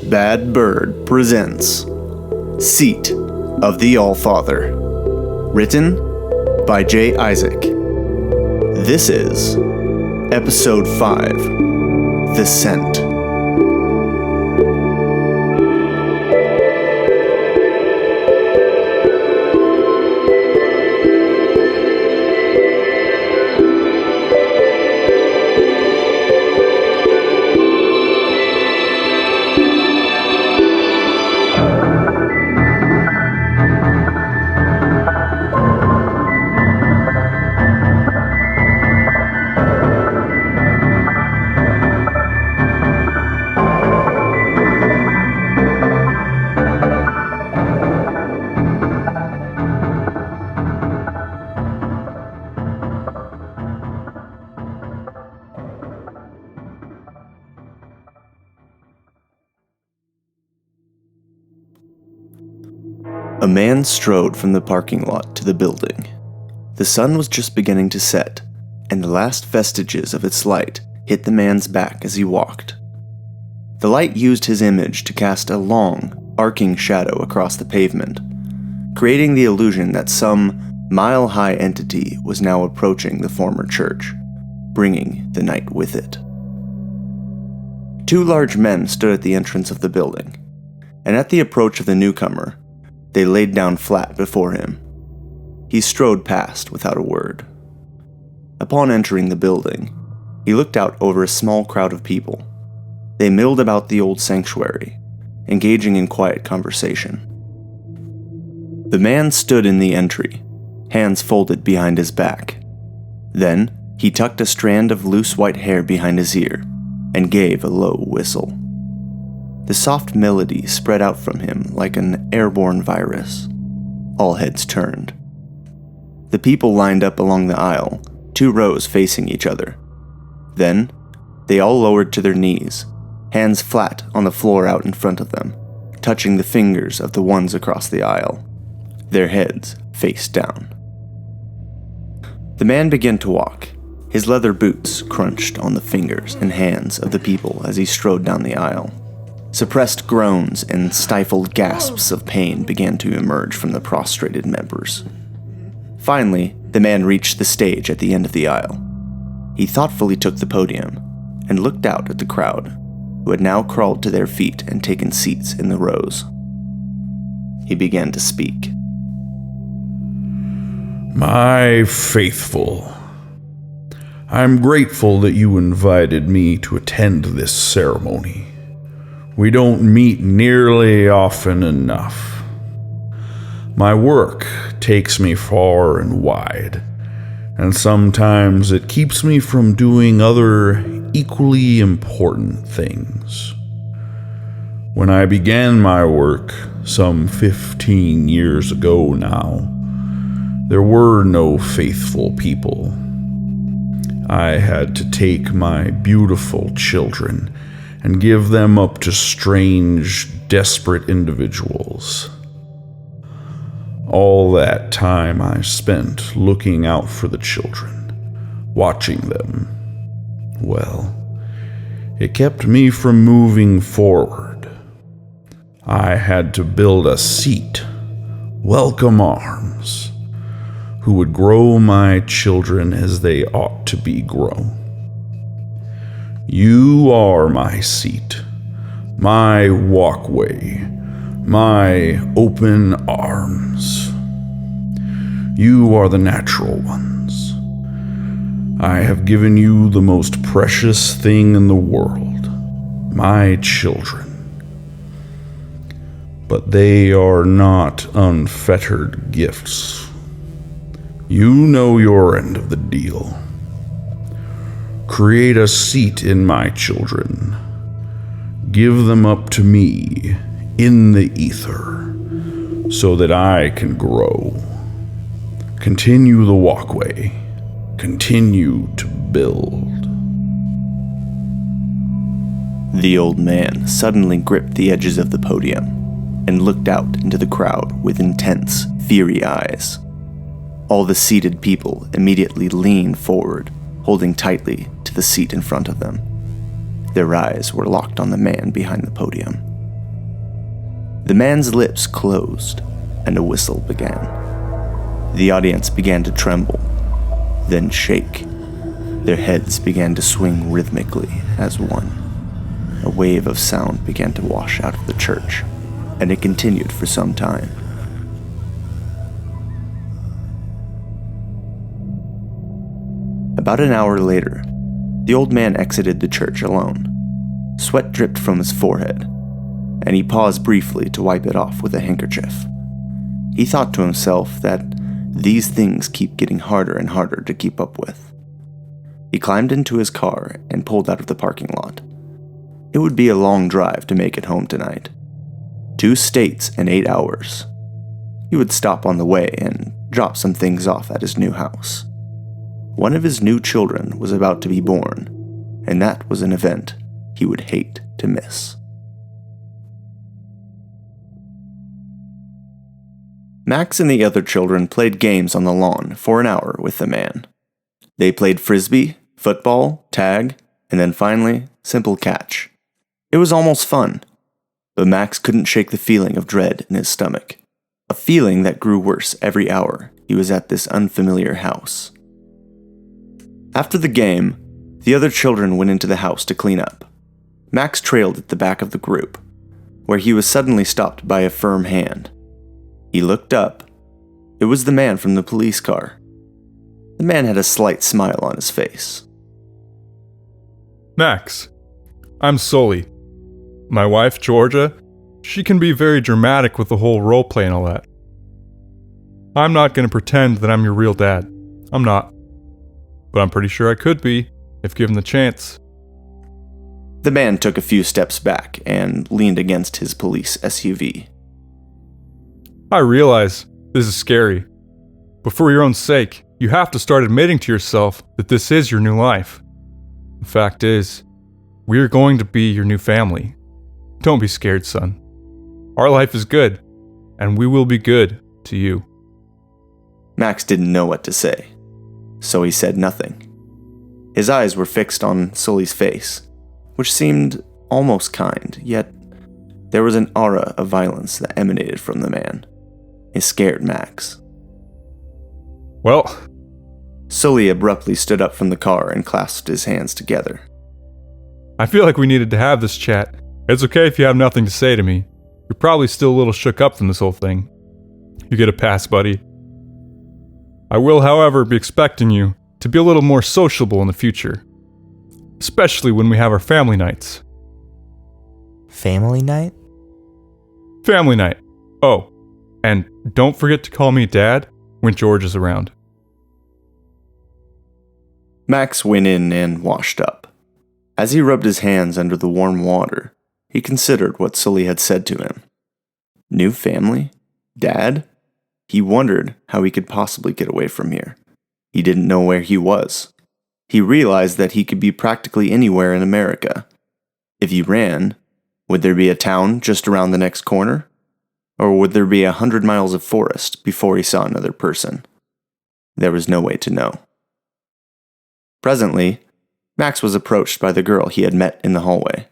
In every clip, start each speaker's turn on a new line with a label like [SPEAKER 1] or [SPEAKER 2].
[SPEAKER 1] Badbird presents Seat of the Allfather, written by J. Isaac. This is Episode 5, The Scent. A man strode from the parking lot to the building. The sun was just beginning to set, and the last vestiges of its light hit the man's back as he walked. The light used his image to cast a long, arcing shadow across the pavement, creating the illusion that some mile-high entity was now approaching the former church, bringing the night with it. Two large men stood at the entrance of the building, and at the approach of the newcomer, they laid down flat before him. He strode past without a word. Upon entering the building, he looked out over a small crowd of people. They milled about the old sanctuary, engaging in quiet conversation. The man stood in the entry, hands folded behind his back. Then, he tucked a strand of loose white hair behind his ear and gave a low whistle. The soft melody spread out from him like an airborne virus. All heads turned. The people lined up along the aisle, 2 rows facing each other. Then, they all lowered to their knees, hands flat on the floor out in front of them, touching the fingers of the ones across the aisle, their heads face down. The man began to walk. His leather boots crunched on the fingers and hands of the people as he strode down the aisle. Suppressed groans and stifled gasps of pain began to emerge from the prostrated members. Finally, the man reached the stage at the end of the aisle. He thoughtfully took the podium and looked out at the crowd, who had now crawled to their feet and taken seats in the rows. He began to speak.
[SPEAKER 2] My faithful, I'm grateful that you invited me to attend this ceremony. We don't meet nearly often enough. My work takes me far and wide, and sometimes it keeps me from doing other equally important things. When I began my work, some 15 years ago now, there were no faithful people. I had to take my beautiful children and give them up to strange, desperate individuals. All that time I spent looking out for the children, watching them. Well, it kept me from moving forward. I had to build a seat, welcome arms, who would grow my children as they ought to be grown. You are my seat, my walkway, my open arms. You are the natural ones. I have given you the most precious thing in the world, my children. But they are not unfettered gifts. You know your end of the deal. Create a seat in my children. Give them up to me in the ether so that I can grow. Continue the walkway. Continue to build.
[SPEAKER 1] The old man suddenly gripped the edges of the podium and looked out into the crowd with intense, fiery eyes. All the seated people immediately leaned forward, holding tightly to the seat in front of them. Their eyes were locked on the man behind the podium. The man's lips closed, and a whistle began. The audience began to tremble, then shake. Their heads began to swing rhythmically as one. A wave of sound began to wash out of the church, and it continued for some time. About an hour later, the old man exited the church alone. Sweat dripped from his forehead, and he paused briefly to wipe it off with a handkerchief. He thought to himself that these things keep getting harder and harder to keep up with. He climbed into his car and pulled out of the parking lot. It would be a long drive to make it home tonight. 2 states and 8 hours. He would stop on the way and drop some things off at his new house. One of his new children was about to be born, and that was an event he would hate to miss. Max and the other children played games on the lawn for an hour with the man. They played frisbee, football, tag, and then finally, simple catch. It was almost fun, but Max couldn't shake the feeling of dread in his stomach, a feeling that grew worse every hour he was at this unfamiliar house. After the game, the other children went into the house to clean up. Max trailed at the back of the group, where he was suddenly stopped by a firm hand. He looked up. It was the man from the police car. The man had a slight smile on his face.
[SPEAKER 3] Max, I'm Sully. My wife, Georgia, she can be very dramatic with the whole roleplay and all that. I'm not going to pretend that I'm your real dad. I'm not. But I'm pretty sure I could be, if given the chance.
[SPEAKER 1] The man took a few steps back and leaned against his police SUV.
[SPEAKER 3] I realize this is scary, but for your own sake, you have to start admitting to yourself that this is your new life. The fact is, we are going to be your new family. Don't be scared, son. Our life is good, and we will be good to you.
[SPEAKER 1] Max didn't know what to say, so he said nothing. His eyes were fixed on Sully's face, which seemed almost kind, yet there was an aura of violence that emanated from the man. It scared Max.
[SPEAKER 3] Well,
[SPEAKER 1] Sully abruptly stood up from the car and clasped his hands together.
[SPEAKER 3] I feel like we needed to have this chat. It's okay if you have nothing to say to me. You're probably still a little shook up from this whole thing. You get a pass, buddy. I will, however, be expecting you to be a little more sociable in the future. Especially when we have our family nights.
[SPEAKER 4] Family night?
[SPEAKER 3] Family night. Oh, and don't forget to call me Dad when George is around.
[SPEAKER 1] Max went in and washed up. As he rubbed his hands under the warm water, he considered what Sully had said to him. New family? Dad? He wondered how he could possibly get away from here. He didn't know where he was. He realized that he could be practically anywhere in America. If he ran, would there be a town just around the next corner? Or would there be 100 miles of forest before he saw another person? There was no way to know. Presently, Max was approached by the girl he had met in the hallway.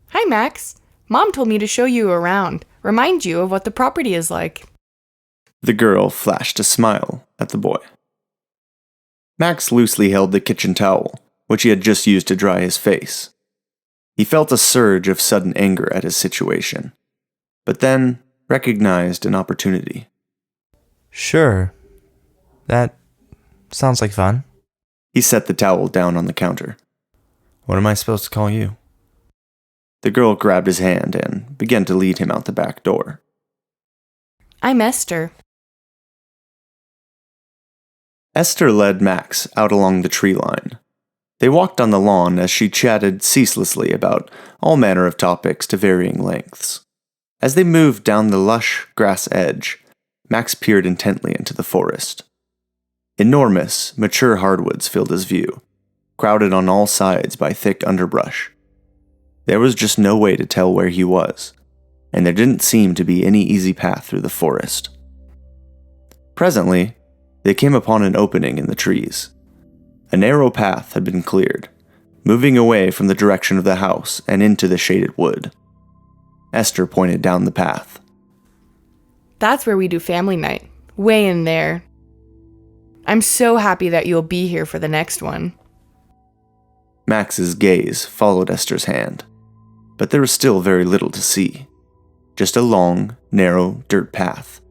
[SPEAKER 5] Hi, Max. Mom told me to show you around, remind you of what the property is like.
[SPEAKER 1] The girl flashed a smile at the boy. Max loosely held the kitchen towel, which he had just used to dry his face. He felt a surge of sudden anger at his situation, but then recognized an opportunity.
[SPEAKER 4] Sure. That sounds like fun.
[SPEAKER 1] He set the towel down on the counter.
[SPEAKER 4] What am I supposed to call you?
[SPEAKER 1] The girl grabbed his hand and began to lead him out the back door.
[SPEAKER 5] I'm Esther.
[SPEAKER 1] Esther led Max out along the tree line. They walked on the lawn as she chatted ceaselessly about all manner of topics to varying lengths. As they moved down the lush grass edge, Max peered intently into the forest. Enormous, mature hardwoods filled his view, crowded on all sides by thick underbrush. There was just no way to tell where he was, and there didn't seem to be any easy path through the forest. Presently, they came upon an opening in the trees. A narrow path had been cleared, moving away from the direction of the house and into the shaded wood. Esther pointed down the path.
[SPEAKER 5] That's where we do family night. Way in there. I'm so happy that you'll be here for the next one.
[SPEAKER 1] Max's gaze followed Esther's hand, but there was still very little to see. Just a long, narrow dirt path,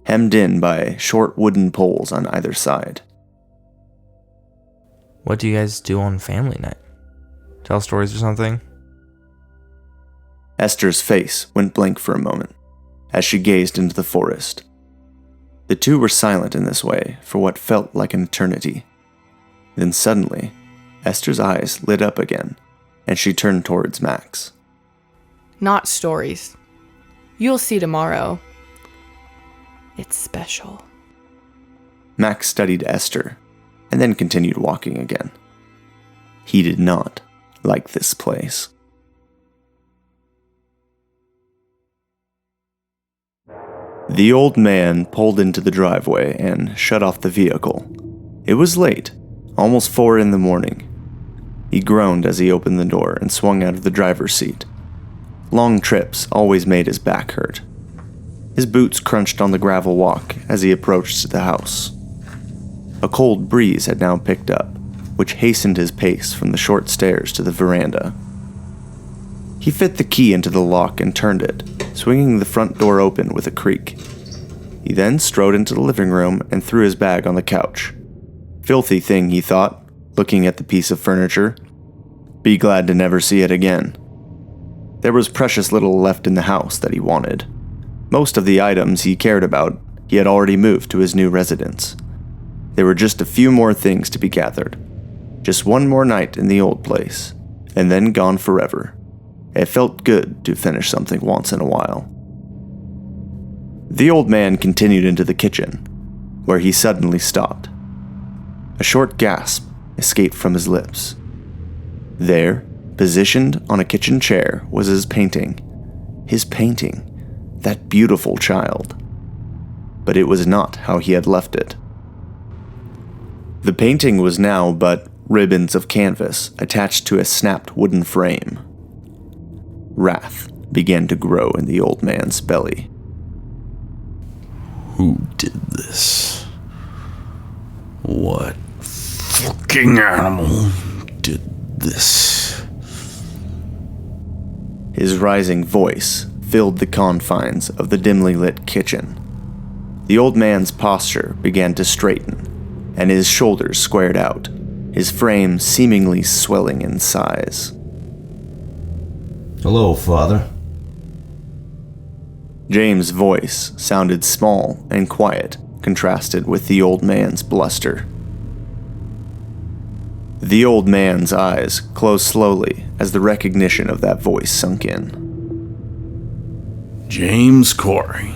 [SPEAKER 1] hemmed in by short wooden poles on either side.
[SPEAKER 4] What do you guys do on family night? Tell stories or something?
[SPEAKER 1] Esther's face went blank for a moment as she gazed into the forest. The two were silent in this way for what felt like an eternity. Then suddenly, Esther's eyes lit up again, and she turned towards Max.
[SPEAKER 5] Not stories. You'll see tomorrow. It's special.
[SPEAKER 1] Max studied Esther, and then continued walking again. He did not like this place. The old man pulled into the driveway and shut off the vehicle. It was late, almost 4 in the morning. He groaned as he opened the door and swung out of the driver's seat. Long trips always made his back hurt. His boots crunched on the gravel walk as he approached the house. A cold breeze had now picked up, which hastened his pace from the short stairs to the veranda. He fit the key into the lock and turned it, swinging the front door open with a creak. He then strode into the living room and threw his bag on the couch. Filthy thing, he thought, looking at the piece of furniture. Be glad to never see it again. There was precious little left in the house that he wanted. Most of the items he cared about, he had already moved to his new residence. There were just a few more things to be gathered. Just one more night in the old place, and then gone forever. It felt good to finish something once in a while. The old man continued into the kitchen, where he suddenly stopped. A short gasp escaped from his lips. There, positioned on a kitchen chair, was his painting. His painting. That beautiful child. But it was not how he had left it. The painting was now but ribbons of canvas attached to a snapped wooden frame. Wrath began to grow in the old man's belly.
[SPEAKER 2] Who did this? What fucking animal did this?
[SPEAKER 1] His rising voice filled the confines of the dimly lit kitchen. The old man's posture began to straighten, and his shoulders squared out, his frame seemingly swelling in size.
[SPEAKER 6] Hello, Father.
[SPEAKER 1] James' voice sounded small and quiet, contrasted with the old man's bluster. The old man's eyes closed slowly as the recognition of that voice sunk in.
[SPEAKER 2] James Corey,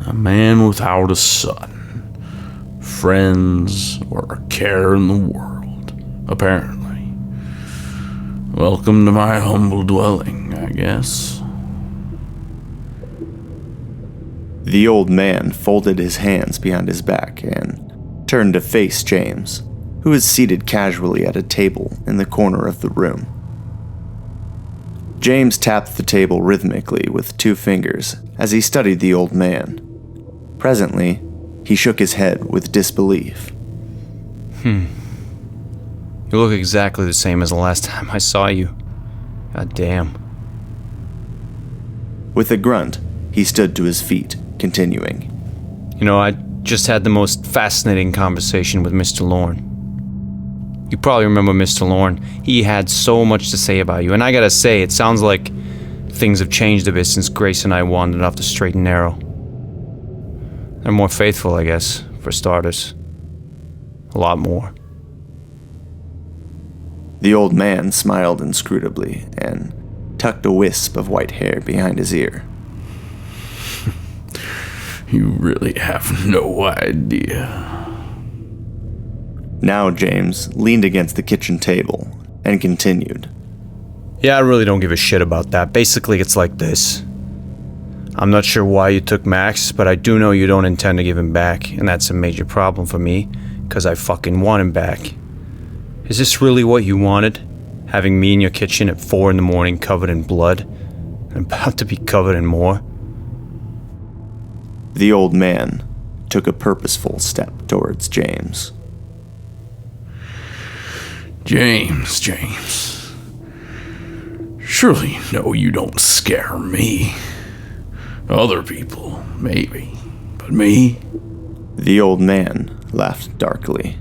[SPEAKER 2] a man without a son, friends, or a care in the world, apparently. Welcome to my humble dwelling, I guess.
[SPEAKER 1] The old man folded his hands behind his back and turned to face James, who was seated casually at a table in the corner of the room. James tapped the table rhythmically with 2 fingers as he studied the old man. Presently, he shook his head with disbelief.
[SPEAKER 7] You look exactly the same as the last time I saw you. God damn.
[SPEAKER 1] With a grunt, he stood to his feet, continuing.
[SPEAKER 7] You know, I just had the most fascinating conversation with Mr. Lorne. You probably remember Mr. Lorne. He had so much to say about you, and I gotta say, it sounds like things have changed a bit since Grace and I wandered off the straight and narrow. They're more faithful, I guess, for starters. A lot more.
[SPEAKER 1] The old man smiled inscrutably and tucked a wisp of white hair behind his ear.
[SPEAKER 2] You really have no idea.
[SPEAKER 1] Now James leaned against the kitchen table and continued.
[SPEAKER 7] Yeah, I really don't give a shit about that. Basically, it's like this. I'm not sure why you took Max, but I do know you don't intend to give him back, and that's a major problem for me, because I fucking want him back. Is this really what you wanted? Having me in your kitchen at 4 in the morning covered in blood? and about to be covered in more.
[SPEAKER 1] The old man took a purposeful step towards James.
[SPEAKER 2] James. Surely you know you don't scare me. Other people, maybe. But me?
[SPEAKER 1] The old man laughed darkly.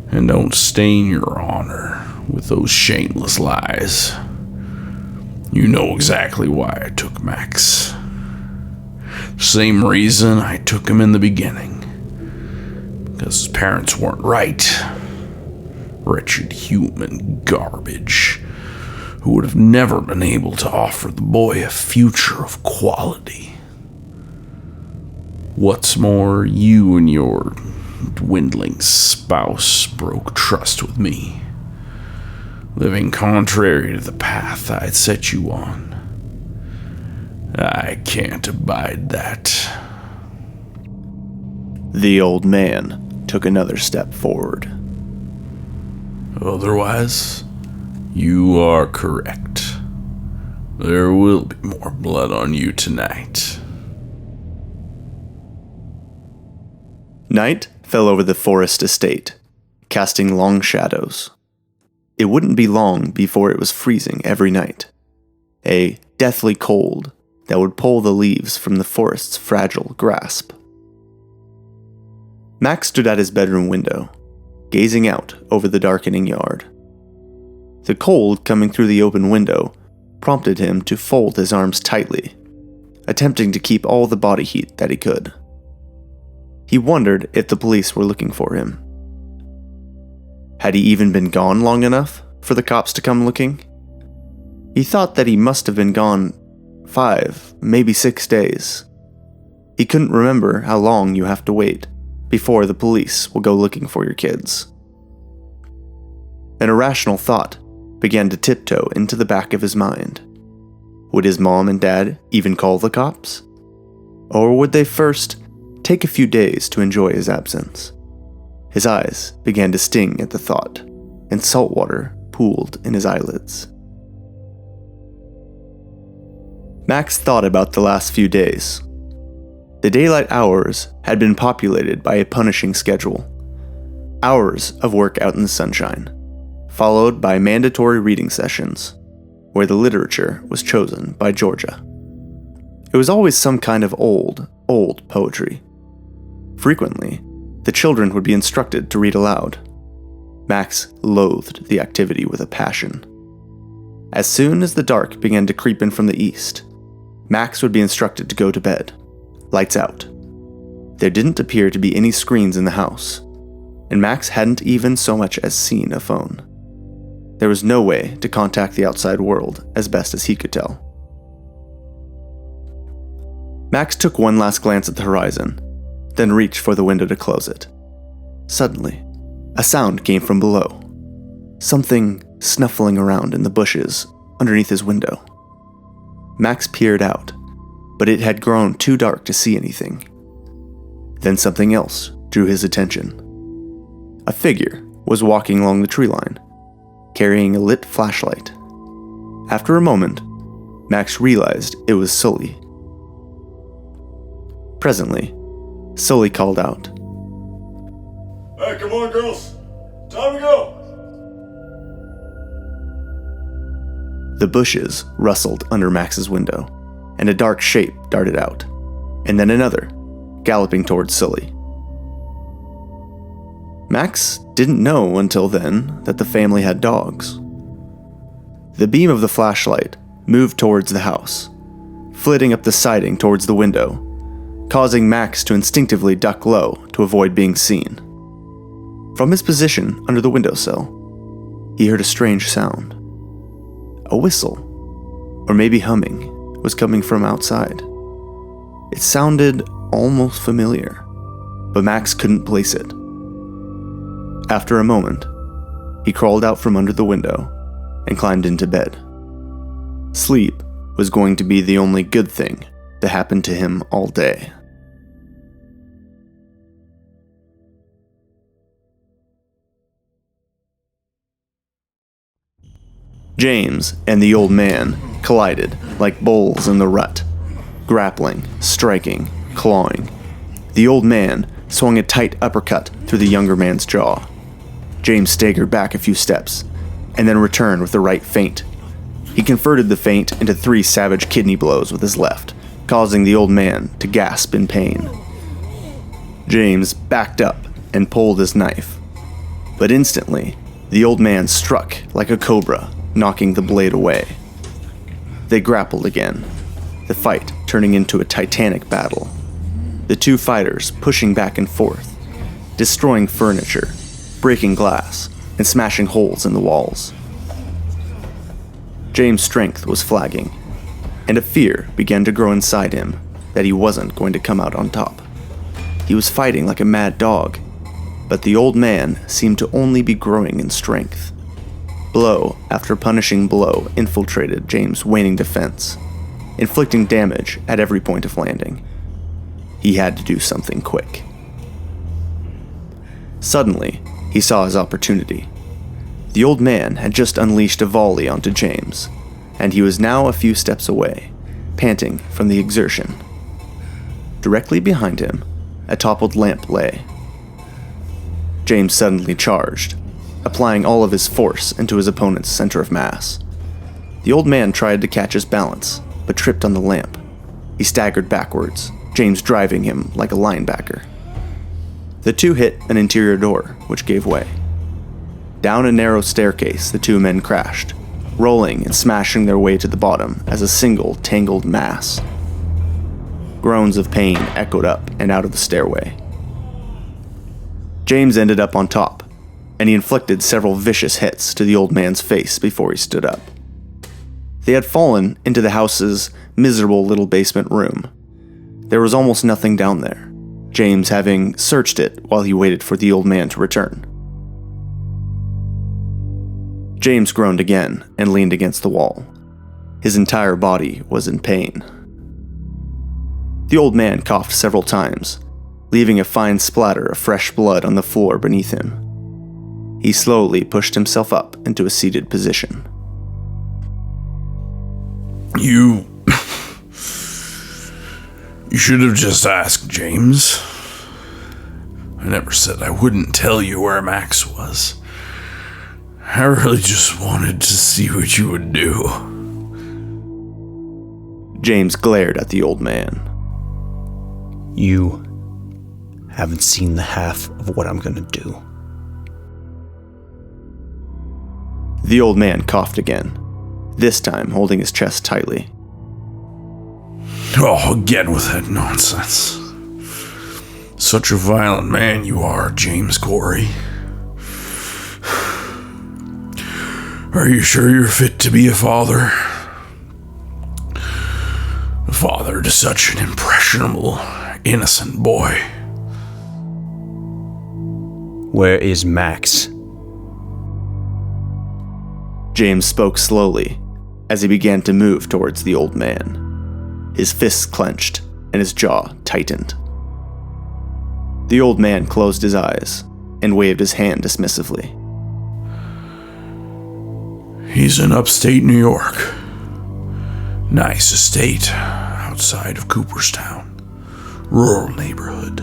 [SPEAKER 2] And don't stain your honor with those shameless lies. You know exactly why I took Max. Same reason I took him in the beginning. Because his parents weren't right. Wretched human garbage who would have never been able to offer the boy a future of quality. What's more, you and your dwindling spouse broke trust with me, living contrary to the path I'd set you on. I can't abide that.
[SPEAKER 1] The old man took another step forward.
[SPEAKER 2] Otherwise, you are correct. There will be more blood on you tonight.
[SPEAKER 1] Night fell over the forest estate, casting long shadows. It wouldn't be long before it was freezing every night. A deathly cold that would pull the leaves from the forest's fragile grasp. Max stood at his bedroom window, gazing out over the darkening yard. The cold coming through the open window prompted him to fold his arms tightly, attempting to keep all the body heat that he could. He wondered if the police were looking for him. Had he even been gone long enough for the cops to come looking? He thought that he must have been gone 5, maybe 6 days. He couldn't remember how long you have to wait before the police will go looking for your kids. An irrational thought began to tiptoe into the back of his mind. Would his mom and dad even call the cops? Or would they first take a few days to enjoy his absence? His eyes began to sting at the thought, and salt water pooled in his eyelids. Max thought about the last few days. The daylight hours had been populated by a punishing schedule. Hours of work out in the sunshine, followed by mandatory reading sessions, where the literature was chosen by Georgia. It was always some kind of old poetry. Frequently, the children would be instructed to read aloud. Max loathed the activity with a passion. As soon as the dark began to creep in from the east, Max would be instructed to go to bed, lights out. There didn't appear to be any screens in the house, and Max hadn't even so much as seen a phone. There was no way to contact the outside world as best as he could tell. Max took one last glance at the horizon, then reached for the window to close it. Suddenly, a sound came from below. Something snuffling around in the bushes underneath his window. Max peered out, but it had grown too dark to see anything. Then something else drew his attention. A figure was walking along the tree line, carrying a lit flashlight. After a moment, Max realized it was Sully. Presently, Sully called out,
[SPEAKER 6] "Hey, come on, girls. Time to go."
[SPEAKER 1] The bushes rustled under Max's window, and a dark shape darted out, and then another, galloping towards Sully. Max didn't know until then that the family had dogs. The beam of the flashlight moved towards the house, flitting up the siding towards the window, causing Max to instinctively duck low to avoid being seen. From his position under the windowsill, he heard a strange sound. A whistle, or maybe humming, was coming from outside. It sounded almost familiar, but Max couldn't place it. After a moment, he crawled out from under the window and climbed into bed. Sleep was going to be the only good thing that happened to him all day. James and the old man collided like bulls in the rut, grappling, striking, clawing. The old man swung a tight uppercut through the younger man's jaw. James staggered back a few steps, and then returned with the right feint. He converted the feint into 3 savage kidney blows with his left, causing the old man to gasp in pain. James backed up and pulled his knife, but instantly, the old man struck like a cobra, knocking the blade away. They grappled again, the fight turning into a titanic battle. The 2 fighters pushing back and forth, destroying furniture, breaking glass, and smashing holes in the walls. James' strength was flagging, and a fear began to grow inside him that he wasn't going to come out on top. He was fighting like a mad dog, but the old man seemed to only be growing in strength. Blow after punishing blow infiltrated James' waning defense, inflicting damage at every point of landing. He had to do something quick. Suddenly, he saw his opportunity. The old man had just unleashed a volley onto James, and he was now a few steps away, panting from the exertion. Directly behind him, a toppled lamp lay. James suddenly charged, applying all of his force into his opponent's center of mass. The old man tried to catch his balance, but tripped on the lamp. He staggered backwards, James driving him like a linebacker. The 2 hit an interior door, which gave way. Down a narrow staircase, the 2 men crashed, rolling and smashing their way to the bottom as a single tangled mass. Groans of pain echoed up and out of the stairway. James ended up on top, and he inflicted several vicious hits to the old man's face before he stood up. They had fallen into the house's miserable little basement room. There was almost nothing down there, James having searched it while he waited for the old man to return. James groaned again and leaned against the wall. His entire body was in pain. The old man coughed several times, leaving a fine splatter of fresh blood on the floor beneath him. He slowly pushed himself up into a seated position.
[SPEAKER 2] You should have just asked, James. I never said I wouldn't tell you where Max was. I really just wanted to see what you would do.
[SPEAKER 1] James glared at the old man.
[SPEAKER 7] You haven't seen the half of what I'm gonna do.
[SPEAKER 1] The old man coughed again, this time holding his chest tightly.
[SPEAKER 2] Oh, again with that nonsense. Such a violent man you are, James Corey. Are you sure you're fit to be a father? A father to such an impressionable, innocent boy.
[SPEAKER 7] Where is Max?
[SPEAKER 1] James spoke slowly as he began to move towards the old man. His fists clenched and his jaw tightened. The old man closed his eyes and waved his hand dismissively.
[SPEAKER 2] He's in upstate New York. Nice estate outside of Cooperstown. Rural neighborhood.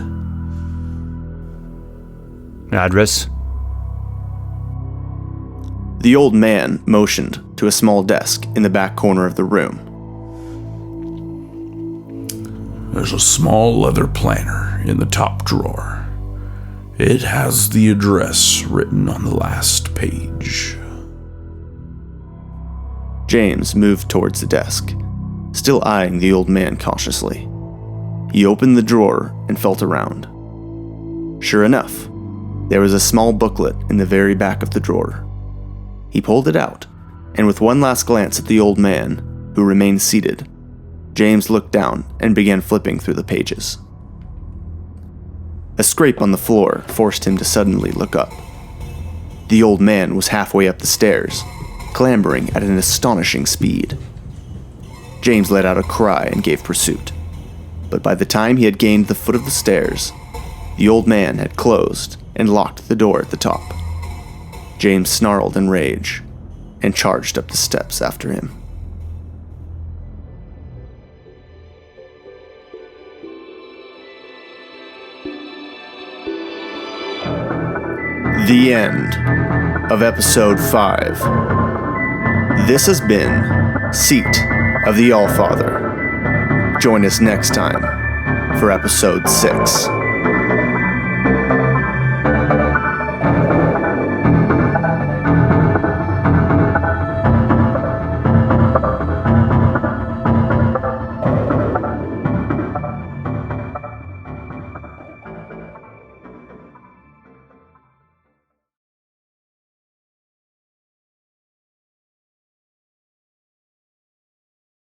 [SPEAKER 7] Address?
[SPEAKER 1] The old man motioned to a small desk in the back corner of the room.
[SPEAKER 2] There's a small leather planner in the top drawer. It has the address written on the last page.
[SPEAKER 1] James moved towards the desk, still eyeing the old man cautiously. He opened the drawer and felt around. Sure enough, there was a small booklet in the very back of the drawer. He pulled it out, and with one last glance at the old man, who remained seated, James looked down and began flipping through the pages. A scrape on the floor forced him to suddenly look up. The old man was halfway up the stairs, clambering at an astonishing speed. James let out a cry and gave pursuit, but by the time he had gained the foot of the stairs, the old man had closed and locked the door at the top. James snarled in rage. and charged up the steps after him. The end of episode 5. This has been Seat of the Allfather. Join us next time for episode 6.